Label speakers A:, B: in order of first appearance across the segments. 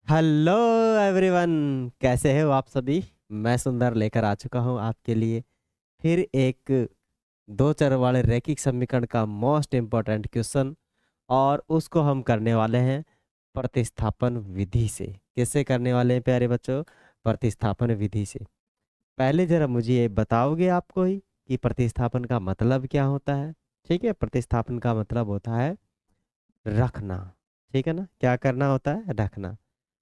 A: Hello everyone, कैसे हो आप सभी। मैं सुंदर लेकर आ चुका हूँ आपके लिए फिर एक दो चर वाले रैखिक समीकरण का मोस्ट इम्पोर्टेंट क्वेश्चन। और उसको हम करने वाले हैं प्रतिस्थापन विधि से। कैसे करने वाले हैं प्यारे बच्चों? प्रतिस्थापन विधि से। पहले जरा मुझे ये बताओगे आपको ही कि प्रतिस्थापन का मतलब क्या होता है। ठीक है, प्रतिस्थापन का मतलब होता है रखना। ठीक है ना, क्या करना होता है? रखना।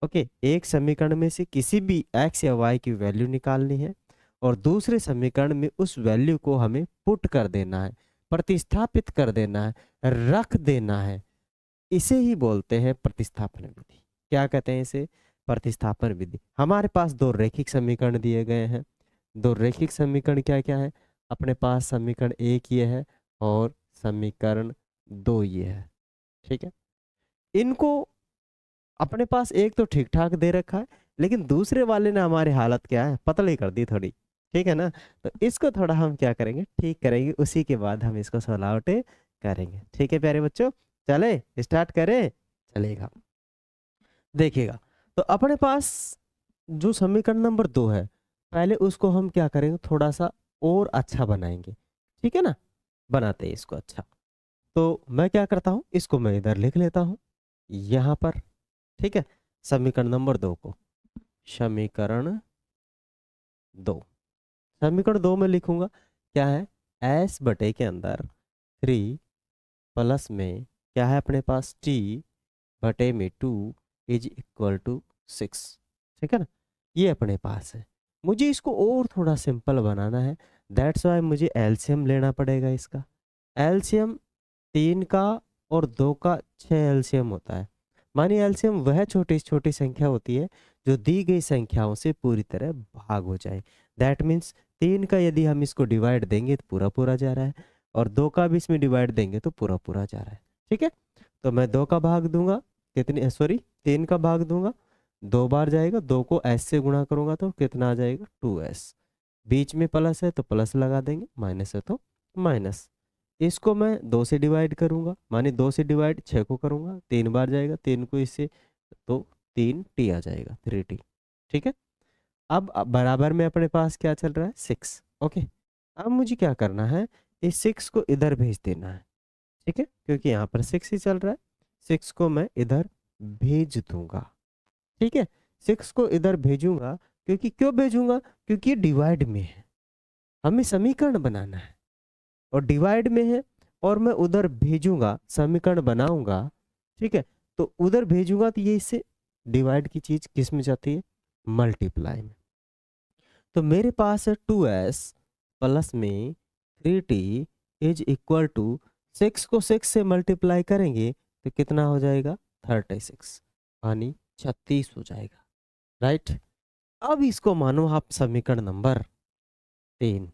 A: ओके, एक समीकरण में से किसी भी एक्स या वाई की वैल्यू निकालनी है और दूसरे समीकरण में उस वैल्यू को हमें पुट कर देना है, प्रतिस्थापित कर देना है, रख देना है। इसे ही बोलते हैं प्रतिस्थापन विधि। क्या कहते हैं इसे? प्रतिस्थापन विधि। हमारे पास दो रैखिक समीकरण दिए गए हैं। दो रैखिक समीकरण क्या क्या है अपने पास? समीकरण एक ये है और समीकरण दो ये है। ठीक है, इनको अपने पास एक तो ठीक ठाक दे रखा है, लेकिन दूसरे वाले ने हमारी हालत क्या है, पतली कर दी थोड़ी। ठीक है ना, तो इसको थोड़ा हम क्या करेंगे, ठीक करेंगे, उसी के बाद हम इसको सॉल्व आउट करेंगे। ठीक है प्यारे बच्चों, चले स्टार्ट करें। चलेगा, देखिएगा। तो अपने पास जो समीकरण नंबर दो है, पहले उसको हम क्या करेंगे, थोड़ा सा और अच्छा बनाएंगे। ठीक है ना, बनाते हैं इसको अच्छा। तो मैं क्या करता हूँ, इसको मैं इधर लिख लेता हूँ यहाँ पर। ठीक है, समीकरण नंबर दो को समीकरण दो, समीकरण दो में लिखूंगा क्या है, एस बटे के अंदर थ्री प्लस में क्या है अपने पास, टी बटे में two is equal to six. ठीक है ना, ये अपने पास है। मुझे इसको और थोड़ा सिंपल बनाना है, दैट्स वाई मुझे एलसीएम लेना पड़ेगा इसका। एलसीएम तीन का और दो का छः एलसीएम होता है। मानिए एलसीएम वह छोटी छोटी संख्या होती है जो दी गई संख्याओं से पूरी तरह भाग हो जाए। दैट मीन्स तीन का यदि हम इसको डिवाइड देंगे तो पूरा पूरा जा रहा है, और दो का भी इसमें डिवाइड देंगे तो पूरा पूरा जा रहा है। ठीक है, तो मैं दो का भाग दूंगा, कितनी सॉरी तीन का भाग दूंगा, दो बार जाएगा, दो को एस से गुणा करूंगा तो कितना आ जाएगा, टू एस। बीच में प्लस है तो प्लस लगा देंगे, माइनस है तो माइनस। इसको मैं दो से डिवाइड करूंगा, माने दो से डिवाइड छः को करूंगा, तीन बार जाएगा, तीन को इससे तो तीन टी आ जाएगा, थ्री टी। ठीक है, अब बराबर में अपने पास क्या चल रहा है, सिक्स। ओके, अब मुझे क्या करना है, इस सिक्स को इधर भेज देना है। ठीक है, क्योंकि यहाँ पर सिक्स ही चल रहा है, सिक्स को मैं इधर भेज दूंगा। ठीक है, सिक्स को इधर भेजूंगा, क्योंकि क्यों भेजूंगा, क्योंकि ये डिवाइड में है, हमें समीकरण बनाना है और डिवाइड में है, और मैं उधर भेजूंगा, समीकरण बनाऊंगा। ठीक है, तो उधर भेजूंगा तो ये इससे डिवाइड की चीज किस में जाती है, मल्टीप्लाई में। तो मेरे पास है टू एस प्लस में three T is equal to six को सिक्स से मल्टीप्लाई करेंगे तो कितना हो जाएगा, 36, यानी 36 हो जाएगा। राइट, अब इसको मानो आप समीकरण नंबर तीन।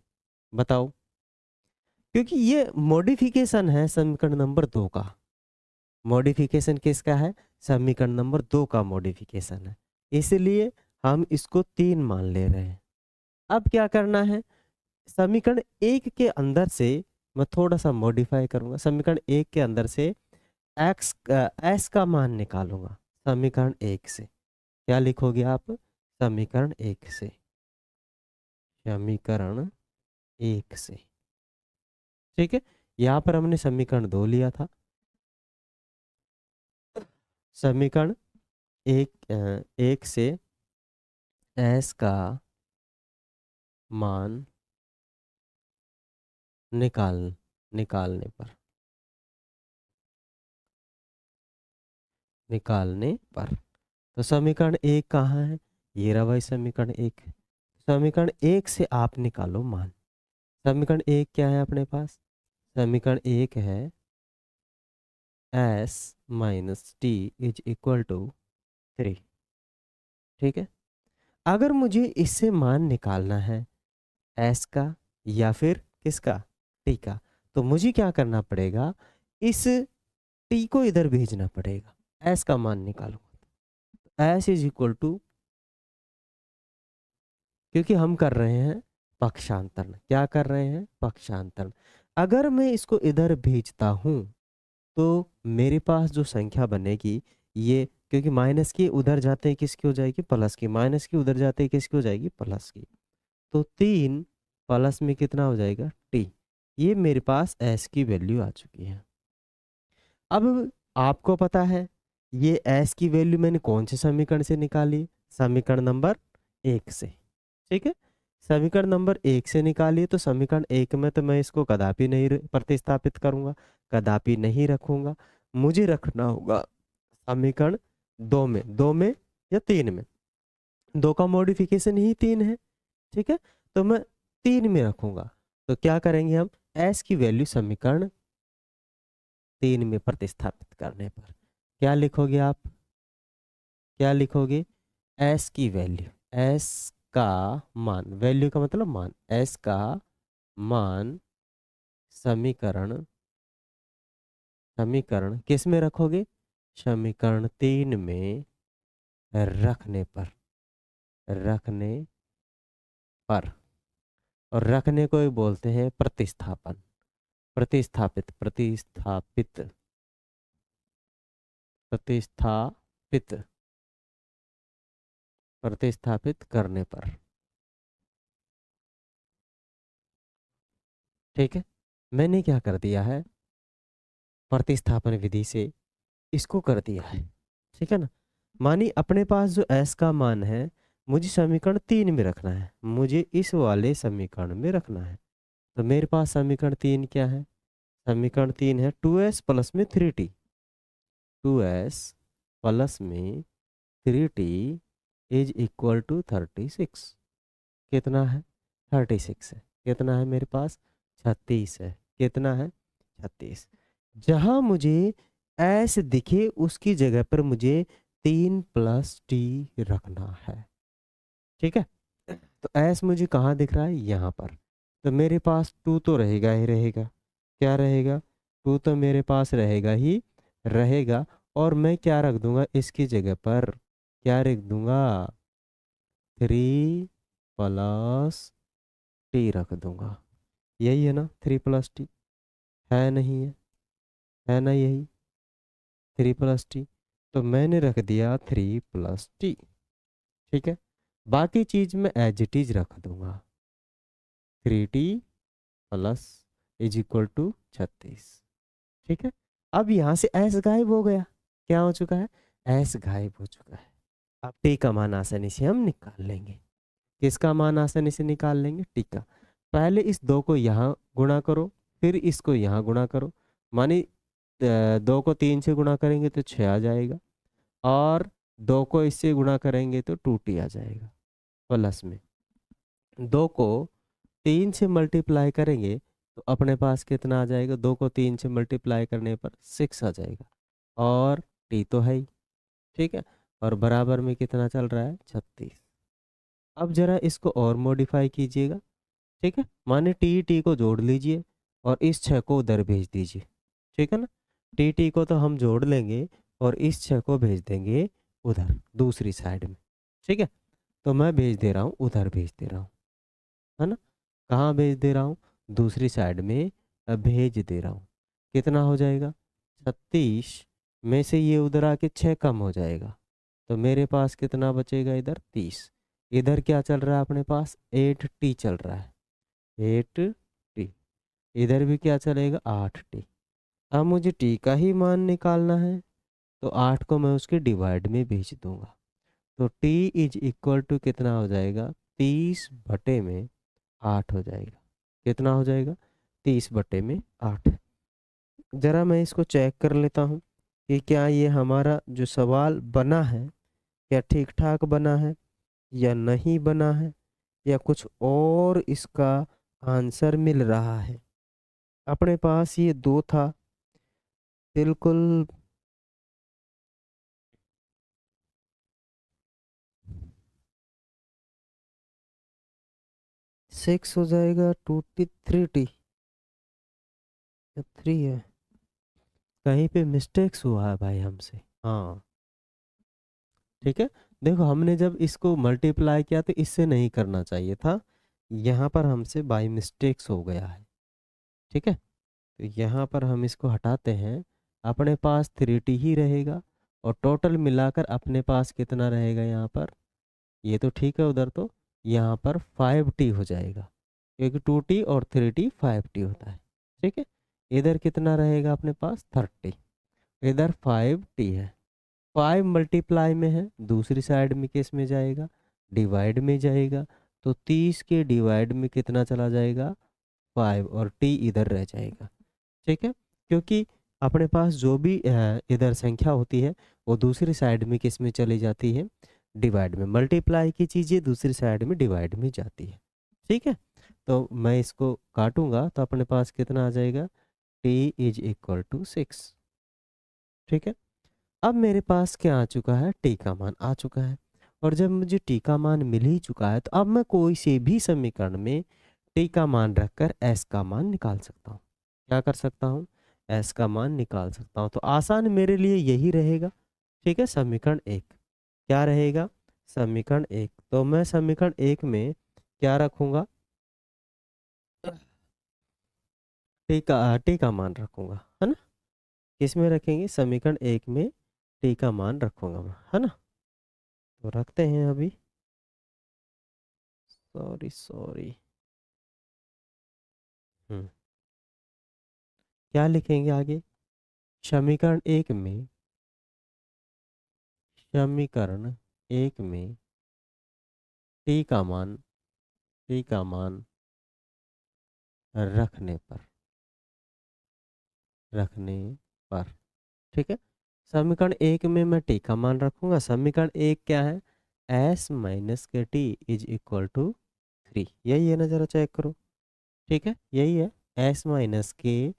A: बताओ, क्योंकि ये मॉडिफिकेशन है समीकरण नंबर दो का। मॉडिफिकेशन किसका है, समीकरण नंबर दो का मॉडिफिकेशन है, इसलिए हम इसको तीन मान ले रहे हैं। अब क्या करना है, समीकरण एक के अंदर से मैं थोड़ा सा मॉडिफाई करूंगा, समीकरण एक के अंदर से एक्स एस का मान निकालूंगा। समीकरण एक से क्या लिखोगे आप, समीकरण एक से, समीकरण एक से। ठीक है, यहाँ पर हमने समीकरण दो लिया था, समीकरण एक से एस का मान निकाल निकालने पर निकालने पर तो समीकरण एक कहाँ है, ये रहा भाई समीकरण एक। समीकरण एक से आप निकालो मान। समीकरण एक क्या है अपने पास, समीकरण एक है S minus T is equal to three. ठीक है, अगर मुझे इससे मान निकालना है एस का या फिर किसका, टी का, तो मुझे क्या करना पड़ेगा, इस टी को इधर भेजना पड़ेगा, एस का मान निकालूंगा। एस इज इक्वल टू, क्योंकि हम कर रहे हैं पक्षांतरण, क्या कर रहे हैं, पक्षांतरण। अगर मैं इसको इधर भेजता हूं तो मेरे पास जो संख्या बनेगी ये क्योंकि माइनस की उधर जाते ही किसकी हो जाएगी, प्लस की, माइनस की उधर जाते ही किसकी हो जाएगी, प्लस की। तो 3 प्लस में कितना हो जाएगा, टी। ये मेरे पास एस की वैल्यू आ चुकी है। अब आपको पता है ये एस की वैल्यू मैंने कौन से समीकरण से निकाली, समीकरण नंबर 1 से। ठीक है, समीकरण नंबर 1 से निकालिए। तो समीकरण 1 में तो मैं इसको कदापि नहीं प्रतिस्थापित करूंगा, कदापि नहीं रखूंगा। मुझे रखना होगा समीकरण 2 में, 2 में या 3 में। 2 का मॉडिफिकेशन ही 3 है। ठीक है, तो मैं 3 में रखूंगा। तो क्या करेंगे हम, एस की वैल्यू समीकरण 3 में प्रतिस्थापित करने पर क्या लिखोगे आप, क्या लिखोगे, एस की वैल्यू, एस का मान, वैल्यू का मतलब मान, एस का मान समीकरण, समीकरण किस में रखोगे, समीकरण 3 में रखने पर, रखने पर। और रखने को ही बोलते हैं प्रतिस्थापन, प्रतिस्थापित, प्रतिस्थापित, प्रतिस्थापित, प्रतिस्थापित करने पर। ठीक है, मैंने क्या कर दिया है, प्रतिस्थापन विधि से इसको कर दिया है। ठीक है ना, मानी अपने पास जो s का मान है मुझे समीकरण 3 में रखना है, मुझे इस वाले समीकरण में रखना है। तो मेरे पास समीकरण 3 क्या है, समीकरण 3 है 2s प्लस में 3t, 2s प्लस में 3t इज इक्वल टू 36। कितना है, 36 है। कितना है मेरे पास, 36 है। कितना है, 36। जहां मुझे एस दिखे उसकी जगह पर मुझे 3 प्लस टी रखना है। ठीक है, तो एस मुझे कहाँ दिख रहा है, यहाँ पर। तो मेरे पास 2 तो रहेगा ही रहेगा, क्या रहेगा, 2 तो मेरे पास रहेगा ही रहेगा। और मैं क्या रख दूंगा इसकी जगह पर, क्या रख दूंगा, 3 प्लस टी रख दूंगा। यही है ना 3 प्लस टी, है नहीं है ना यही 3 प्लस टी। तो मैंने रख दिया 3 प्लस टी। ठीक है, बाकी चीज मैं एज इट इज रख दूंगा, 3t plus is equal to 36। ठीक है, अब यहाँ से एस गायब हो गया, क्या हो चुका है, एस गायब हो चुका है। अब टी का मान आसानी से हम निकाल लेंगे। किसका मान आसानी से निकाल लेंगे, टी का। पहले इस 2 को यहाँ गुणा करो, फिर इसको यहाँ गुणा करो। मानी 2 को 3 से गुणा करेंगे तो 6 आ जाएगा, और 2 को इससे गुणा करेंगे तो 2t आ जाएगा। प्लस में 2 को 3 से मल्टीप्लाई करेंगे तो अपने पास कितना आ जाएगा, 2 को 3 से मल्टीप्लाई करने पर 6 आ जाएगा, और टी तो है ही। ठीक है, और बराबर में कितना चल रहा है, 36। अब जरा इसको और मॉडिफाई कीजिएगा। ठीक है, माने टी को जोड़ लीजिए और इस 6 को उधर भेज दीजिए। ठीक है ना, टी को तो हम जोड़ लेंगे और इस 6 को भेज देंगे उधर दूसरी साइड में। ठीक है, तो मैं भेज दे रहा हूँ, उधर भेज दे रहा हूँ, है ना, कहाँ भेज दे रहा हूँ, दूसरी साइड में भेज दे रहा हूँ। कितना हो जाएगा, 36 में से ये उधर आके 6 कम हो जाएगा, तो मेरे पास कितना बचेगा इधर, 30। इधर क्या चल रहा है अपने पास, 8t चल रहा है, 8t। इधर भी क्या चलेगा, 8t। अब मुझे t का ही मान निकालना है, तो 8 को मैं उसके डिवाइड में भेज दूंगा। तो t इज इक्वल टू कितना हो जाएगा, 30 बटे में 8 हो जाएगा। कितना हो जाएगा, 30 बटे में 8। जरा मैं इसको चेक कर लेता हूँ कि क्या ये हमारा जो सवाल बना है क्या ठीक ठाक बना है या नहीं बना है, या कुछ और इसका आंसर मिल रहा है। अपने पास ये 2 था, बिल्कुल 6 हो जाएगा, 2t 3t या 3 है, कहीं पे मिस्टेक्स हुआ है भाई हमसे। हाँ ठीक है, देखो हमने जब इसको मल्टीप्लाई किया तो इससे नहीं करना चाहिए था, यहाँ पर हमसे बाई मिस्टेक्स हो गया है। ठीक है, तो यहाँ पर हम इसको हटाते हैं, अपने पास 3t ही रहेगा और टोटल मिलाकर अपने पास कितना रहेगा यहाँ पर, ये तो ठीक है, उधर तो यहाँ पर 5t हो जाएगा, क्योंकि 2t और 3t 5t होता है। ठीक है, इधर कितना रहेगा अपने पास 30, इधर 5t है, 5 मल्टीप्लाई में है, दूसरी साइड में किस में जाएगा, डिवाइड में जाएगा, तो 30 के डिवाइड में कितना चला जाएगा 5, और t इधर रह जाएगा। ठीक है, क्योंकि अपने पास जो भी इधर संख्या होती है वो दूसरी साइड में किस में चली जाती है, डिवाइड में। मल्टीप्लाई की चीज़ें दूसरी साइड में डिवाइड में जाती है। ठीक है, तो मैं इसको काटूंगा तो अपने पास कितना आ जाएगा, t इज इक्वल टू 6। ठीक है, अब मेरे पास क्या आ चुका है, t का मान आ चुका है, और जब मुझे t का मान मिल ही चुका है तो अब मैं कोई से भी समीकरण में t का मान रखकर s का मान निकाल सकता हूँ। क्या कर सकता हूँ, s का मान निकाल सकता हूँ। तो आसान मेरे लिए यही रहेगा। ठीक है, समीकरण 1 क्या रहेगा, समीकरण 1, तो मैं समीकरण 1 में क्या रखूँगा, t का मान रखूँगा, है ना। किस में रखेंगे, समीकरण 1 में t का मान रखूँगा मैं, है ना। तो रखते हैं अभी, सॉरी सॉरी, क्या लिखेंगे आगे, समीकरण 1 में, समीकरण 1 में t का मान, t का मान रखने पर, रखने पर। ठीक है, समीकरण 1 में मैं t का मान रखूंगा। समीकरण 1 क्या है, s माइनस के t इज इक्वल टू 3, यही है ना, जरा चेक करो। ठीक है, यही है, s minus K,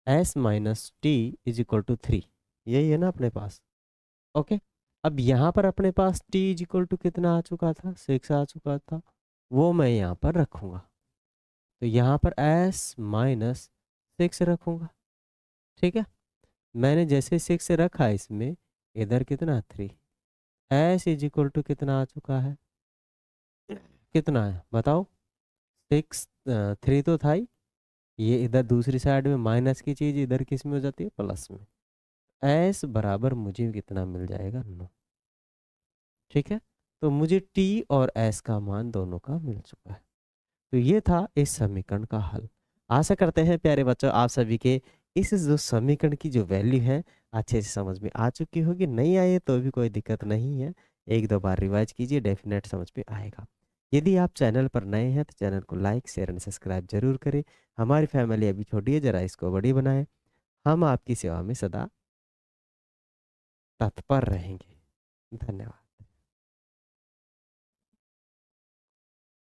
A: s minus T is equal to 3, यही है ना अपने पास। ओके, अब यहाँ पर अपने पास t इज इक्वल टू कितना आ चुका था, 6 आ चुका था, वो मैं यहाँ पर रखूँगा। तो यहाँ पर s माइनस 6 रखूँगा। ठीक है, मैंने जैसे 6 रखा इसमें, इधर कितना 3, s इज इक्वल टू कितना आ चुका है, कितना है बताओ, 6, 3 तो था ही, ये इधर दूसरी साइड में माइनस की चीज़ इधर किस में हो जाती है, प्लस में। s बराबर मुझे कितना मिल जाएगा, 9। ठीक है, तो मुझे t और s का मान दोनों का मिल चुका है। तो ये था इस समीकरण का हल। आशा करते हैं प्यारे बच्चों आप सभी के इस जो समीकरण की जो वैल्यू है अच्छे से समझ में आ चुकी होगी। नहीं आए तो भी कोई दिक्कत नहीं है, एक दो बार रिवाइज कीजिए, डेफिनेट समझ में आएगा। यदि आप चैनल पर नए हैं तो चैनल को लाइक शेयर एंड सब्सक्राइब जरूर करें। हमारी फैमिली अभी छोटी है, जरा इसको बड़ी बनाएं। हम आपकी सेवा में सदा तत्पर रहेंगे। धन्यवाद।